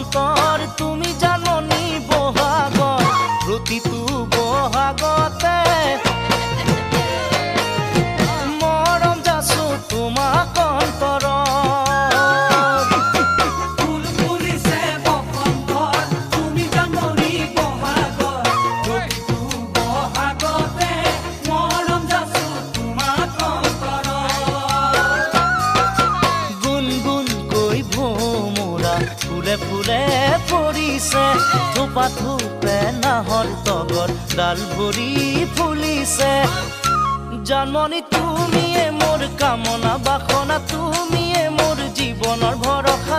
বসন্তৰ তুমি জাননী বহাগৰ প্ৰতিটো বহাগতে মৰম যাচো তোমাক অন্তৰত ফুল ফুলিছে বসন্তৰ তুমি জাননী বহাগৰ প্ৰতিটো বহাগতে মৰম যাচো তোমাক অন্তৰত গুণগুণকৈ ভোমোৰা ফুলে ফুলে পৰিছে থোপা থোপে নাহৰ তগৰ ডাল ভৰি ফুলিছে জন্মনি তুমিয়ে মোৰ কামনা বাসনা তুমিয়ে মোৰ জীৱনৰ ভৰসা